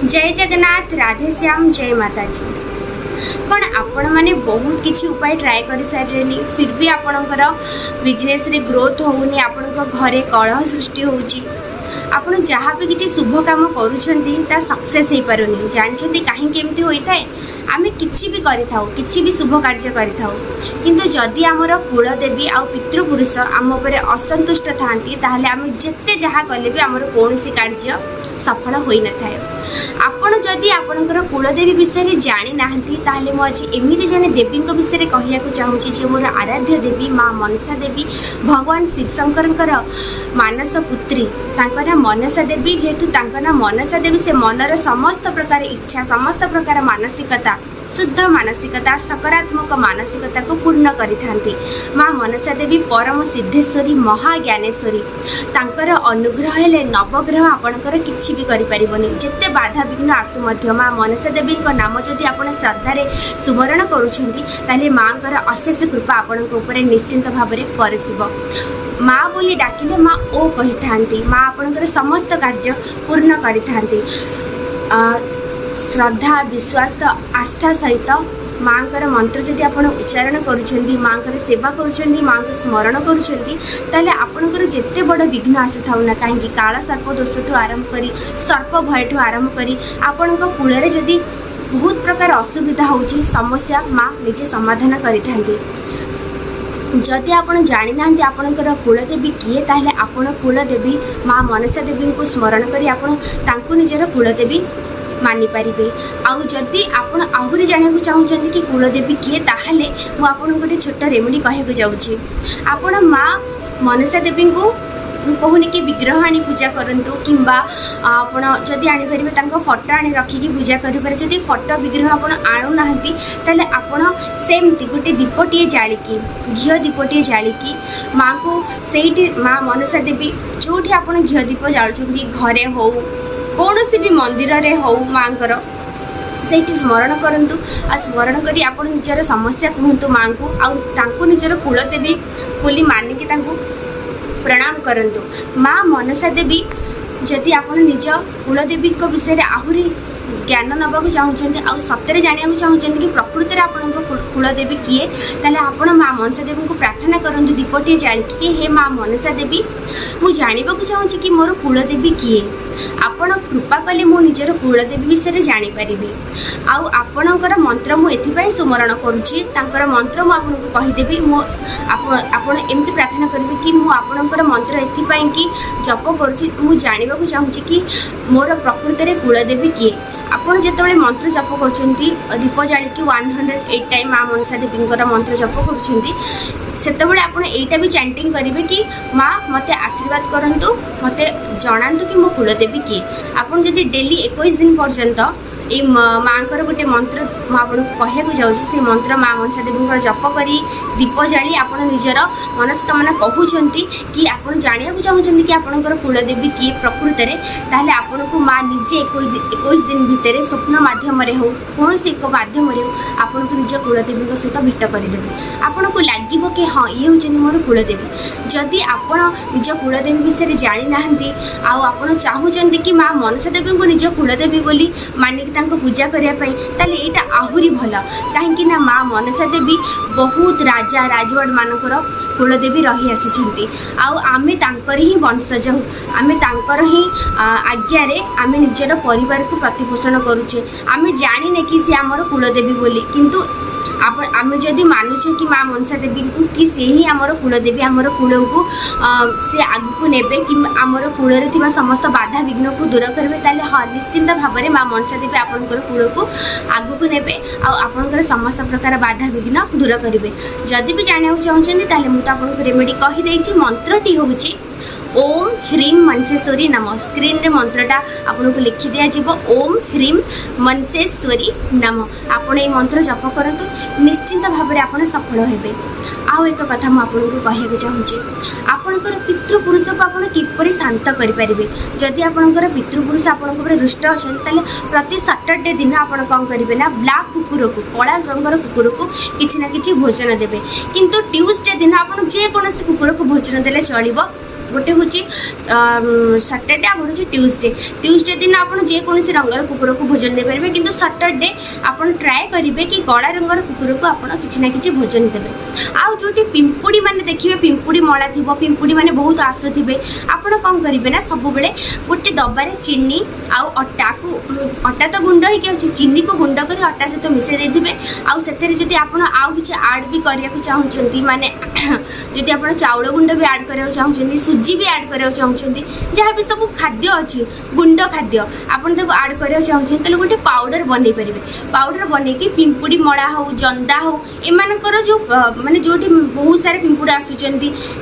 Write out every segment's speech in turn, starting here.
जय जगन्नाथ, राधे श्याम, जय माता जी। कौन आपण मैंने बहुत किसी उपाय ट्राए कर सारे फिर भी आपणकर बिजनेस रे ग्रोथ होनी, आपण घरे कलह सृष्टि होची, आपण जहाँ भी किसी शुभ काम करुँच सक्सेस हो पारुनी। जानते कहीं केमती होता है, आम कि भी किसी भी शुभ कार्य किंतु जदि आमर कुलदेवी आ पितृपुरुष आम उपर असंतुष्ट था आम जिते जहाँ कले भी आमर कौन कार्य सफल हो न था। आपण जदि आपणकर कुलदेवी विषय जानी ना ताले मु आज एमती जड़े देवी विषय कहूँ चाहूँगी जे मोर आराध्य देवी माँ मनसा देवी भगवान शिवशंकर मानस पुत्री ना मनसा देवी। जेहेतु ना मनसा देवी से मनर समस्त प्रकार इच्छा समस्त प्रकार मानसिकता शुद्ध मानसिकता सकारात्मक मानसिकता को पूर्ण करि थांती। माँ मनसा देवी परम सिद्धेश्वरी महाज्ञानेश्वरी, तांकर अनुग्रह हेले नवग्रह आपणकर किछि भी करि परिबनी। जेते बाधा विघ्न आसु मध्य माँ मनसा देवी को नाम जदि आपण श्रद्धारे सुमरण करूछंती ताले माँकर अशेष कृपा आपणक ऊपर निश्चिंत भाबरे परसिबो। माँ बोली डाकिले माँ ओ कहि थांती, माँ आपणकर समस्त कार्य पूर्ण करि थांती। श्रद्धा विश्वास आस्था सहित माँ कर मंत्र जदि आप उच्चारण करुँच माँ सेवा करुँच माँ को स्मरण करुँच आपणकर जिते बड़ विघ्न आसी था ना कहीं काला सर्प दोष ठूँ आरंभ कर सर्प भय ठूँ आरंभ कर आपण कूल जदि बहुत प्रकार असुविधा होची समस्या माँ निजे समाधान करि। जदि आपण जानी ना आपणकर कुलदेवी किए ताहले आपण कुलदेवी माँ मनसा देवी को स्मरण करी आपण तांको निजर कुलदेवी मानि पारिबे। आउ जदि आपण आहुरी जानिया चाहूँगी कि कुलदेवी किए ताहले मु आपन गोटे छोट रेमेडी कहूँ जाऊँगी। आपण माँ मनसा देवी को कहूनी कि विग्रह आनी पूजा करंतु किंबा आपण जदि आनीपारे तांको फोटो आनी रखिकी पूजा करें। जदि फोटो विग्रह आपण आणु नाहंती ताले आपण सेमती गोटे दीपटीए जालिकी घिओ दीपटीए जालिकी माँ को सेठी माँ मनसा देवी जोठी आपण घिओ दीप जालुछंती घरे हो कौन भी मंदिर रे हो माँ से स्मरण करंतु आ स्मरण करी आपण निजर समस्या कहतु माँ को आउ निजर कुलदेवी बोली मानिकी प्रणाम करंतु। माँ मनसा देवी जदि आपण निज कुलदेवी विषय आहुरी ज्ञान नवाक चाहूँगी आ सत्य जाना चाहूँगी कि प्रकृति में आपण कुलदेवी किए ताले आपण माँ मनसा देवी को प्रार्थना करंतु दीपटे जालिकी हे माँ मनसा देवी मु जाना चाहूँगी कि मोर कुलदेवी किए आपण कृपा कले मो निजर कुलदेवी विषय जानीपारि। आपणकर मंत्र मुझे सुमरण करुच्ची मंत्र मुझे कहीदेवी मो आपण एमती प्रार्थना करेंगे कि मुझर मंत्र एपाई कि जप करुच्ची मु जाना चाहूँगी कि मोर प्रकृति में कुलदेवी किए। आपड़ जिते मंत्र जप कर दीप जालिकी 108 टाइम माँ मनसा देवी मंत्र जप करते आप भी चैंटिंग करेंगे कि माँ मते आशीर्वाद करंतु मते जनातु कि मो कुलदेवी किए। आपड़ जदि डेली 21 दिन पर्यंत ये माँ गोटे मंत्र मुझे कहूँ जाऊँ से मंत्र माँ मनसा देवी जप करी दीप जाली आप निजर मनस्कामना कहते कि आप जाना चाहूँगी कि आपंकर कुलदेवी किए प्रकृति में ताहले आपन को माँ निजे 21 दिन भितर स्वप्न मध्यम हो कौन एक माध्यम हो आपन को निज कुलदेवी सहित भेट करदे। आपन को लगे कि हाँ ये हूँ मोर कुलदेवी। जदि आप निज कुलदेवी विषय जानी ना आपड़ चाहूँगी कि माँ मनसा देवी को निज कुलदेवी बोली मानिक पूजा करने ताले एटा आहुरी भल कहीं माँ मनसा देवी बहुत राजा राजवाड़ मानकर कुलदेवी रही आसी आमे तांकर ही वंशज हो आमे तांकर ही आज्ञारे आमे निजर परिवार को प्रतिपोषण करुचे। आमे जानी कि सी आमर कुलदेवी बोली किंतु आम जदि मानुचे कि माँ मनसा देवी को कि से ही आमर कुलदेवी आमर कुल को से आगू नेबे कि आमर कूल में समस्त बाधा विघ्न को दूर करेंगे ताले हाँ निश्चिंत भाव में माँ मनसा देवी आपंकर कूल को आगू को नेबे आपंकर समस्त प्रकार बाधा विघ्न दूर करेंगे। जदि भी जाना चाहूँगी ताले मुझे आपको रेमेडी कहीदे मंत्रटी हूँ ओम ह्रीं मनसेश्वरी नमः। स्क्रीन रे मंत्रटा आपन को लिखि दिया जीवो ओम ह्रीं मनसेश्वरी नमः। आपण ये मंत्र जप करंतु निश्चिंत भाव में आपण सफल हेबे। आउ एक कथा मु आपन को कहया चाहूँगी आपनकर पितृपुरुष को आपण किपरि शांत करि परिबे। जदि आपनकर पितृपुरुष आपन को रुष्ट अछन ताले प्रति सैटरडे दिन आपण कोन करिवे ना ब्लैक कुकुर को कला रंगर कुकुर को किछि ना किछि भोजन देबे। किंतु ट्यूसडे दिन आपण जे कोनोसी कुकुर को भोजन देले चलिबो गोटे हूँ सैटरडे आ गोटे ट्यूसडे ट्यूसडे दिन आपड़ जेकोसी रंगर कुकुर को भोजन दे पारे कि सैटरडे आप ट्राए करेंगे कि कला रंगर कुकुर को आप किसी ना कि भोजन देवे आउ जो पिंपुड़ी मैंने देखिए पिंपुड़ी मला थी पिंपुड़ी मैंने बहुत आसुवे आपड़ कौन करेंगे ना सब बेले गोटे डबारे चीनी आउ अटा को अटा तो गुंड हो चीनी को गुंड कर अटा सहित मिसई देते आउ से आउ कि आड भी करने को चाहूँगी माने जदि आप चाउल गुंड भी आड करने चाहूँगी सुजी भी आड करने चाहूँगी जहाँ भी सब खाद्य अच्छी गुंड खाद्य आपड़ आड करने चाहूँगी तो गोटे पाउडर बन पारे पाउडर बन पिंपुड़ी मड़ा हो जंदा हो एमानकर जो माने जो बहुत सारे पिंपुड़ी आसुँच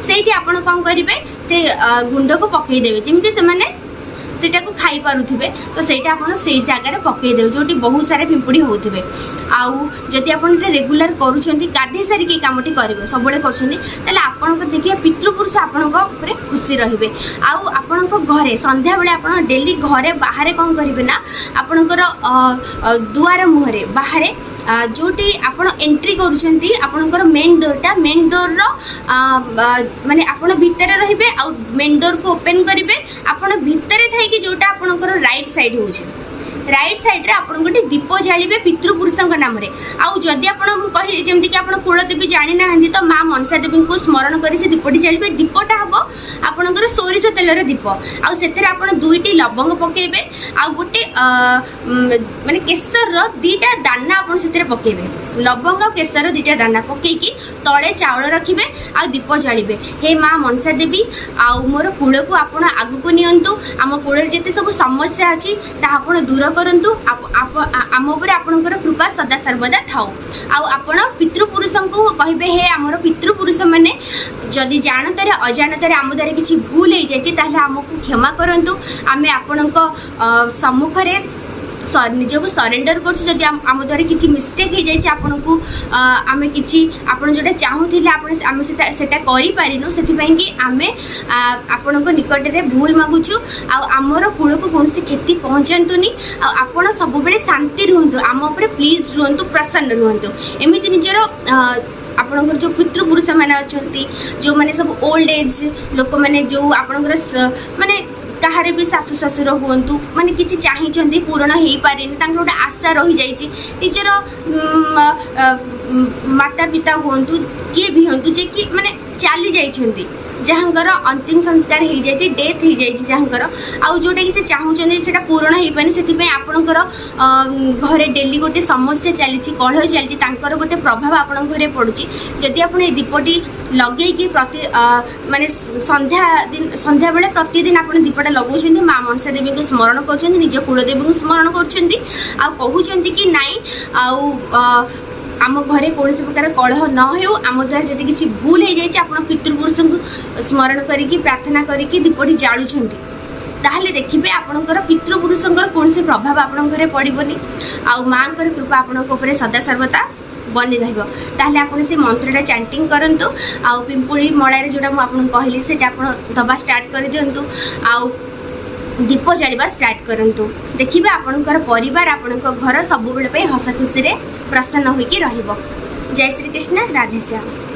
से आपड़ कौन करेंगे से गुंड को पकईदेवे जमी से सेटा को खाई पारुथिबे तो सेटा आपण से जगह पकई देबे जोटी बहुत सारे पिंपुड़ी होथिबे आउ जदि आपण रेगुलर करूछंती गाधे सारी के कामटी करिवे सबले करछंती तले आपण को देखिए पितृपुरुष आपण को ऊपर खुशी रहिबे आउ आपण को घरे संध्या बेले आपण डेली घरे बाहर कोन करिवे ना आपणकर दुआर मुहरे बाहर जोटी आपण एंट्री करूछंती आपणकर मेन डोर रो माने आपण भितर रहिबे आ मेन डोर को ओपन करिवे आपण भितर थाई कि जोटा आपणकर राइट साइड होउछ राइट साइड रे आपण गोटे दीप जालिबे पितृपुरुषक नाम रे आउ जदि आपण कहले जेमति कि आपण कुलदेवी जानि नाहंती तो मां मनसा देवी को स्मरण करी से दीपटी जालिबे दीपटा हबो आपणकर सोरिष तेलर दीप आउ सेथरे आपण दुईटी लवंग पकेबे आउ गोटे माने केसर रो दीटा दाना आपण सेथरे पकेबे लवंग और केसर दीटा दाना पकेकी तले चाउल रखिबे आ दीप जालिबे हे मां मनसा देवी आउ मोर कुल को आपण आगु को नियंतु आम कुल जेते सब समस्या अछि ता आपण दूर करंतु आम उपर आपणकर कृपा सदा सर्वदा थाउ आउ आपण पितृपुरुष को कहिबे हे आमर पितृपुरुष माने जदि जानतारे अजाणतारे आम द्वारा किसी भूल हो जाए ताहले आमको क्षमा करंतु आमे आपणक सम्मुख रे निजक सरेंडर कर आम द्वारा किसी मिस्टेक हो जाए आपन को आम कि आपड़ जोटा चाहूले आम से करूँ से आम आपण निकट में भूल मागुचु आमर कूल को कौन क्षति पहुँचातुनि आपड़ सब बेले शांति रुहतु आम उपर प्लीज रुहतु प्रसन्न रुहतु एमती निजर आपणकर जो पितृपुरुष मैंने अच्छा जो मैंने सब ओल्ड एज लोक मैंने जो आपणकर माने कहारे भी शाशु शशुर हूँ माने किसी चाहिए पूरण हो पारे गोटे आशा रही जाइए निजर माता पिता हूँ किए भी हूँ जे कि माने चली जाइए जहाँकर अंतिम संस्कार हो जाए डेथ हो जाए जहाँकर आउ जोटा कि से चाहूँगी से पूरण हो पारे से आपणकर घरे डेली गोटे समस्या चली कलह चली गोटे प्रभाव आपण घरे पड़ुची जदि आप दीपटी लगे प्रति माने संध्या बेले प्रतिदिन आप दीपटा लगाउछन्ती माँ मनसा देवी को स्मरण कर निज कुलदेवी को स्मरण कर कि नाई आउ आम घरे कौन प्रकार कलह न हो आम द्वारा जब किसी भूल हो जाए आप पितृपुरुष को स्मरण करी प्रार्थना करी दीपटी जालुंट ताहले देखिए आपणकर पितृपुरुषंकर कौन प्रभाव आपण घरे पड़बनी आउ माँ कृपा आपण सदा सर्वदा बनी रहा आपन से मंत्रटा चैंटिंग करंतु आउ पिंपुड़ी मलार जोटा मुझे कहली से दबा स्टार्ट कर दिंतु आउ दीप जालिबा स्टार्ट करंतु देखिए आपणकर परिवार आपणकर घर सब बेले हस खुशी प्रसन्न होइकी रहिबो। जय श्री कृष्ण, राधे श्याम।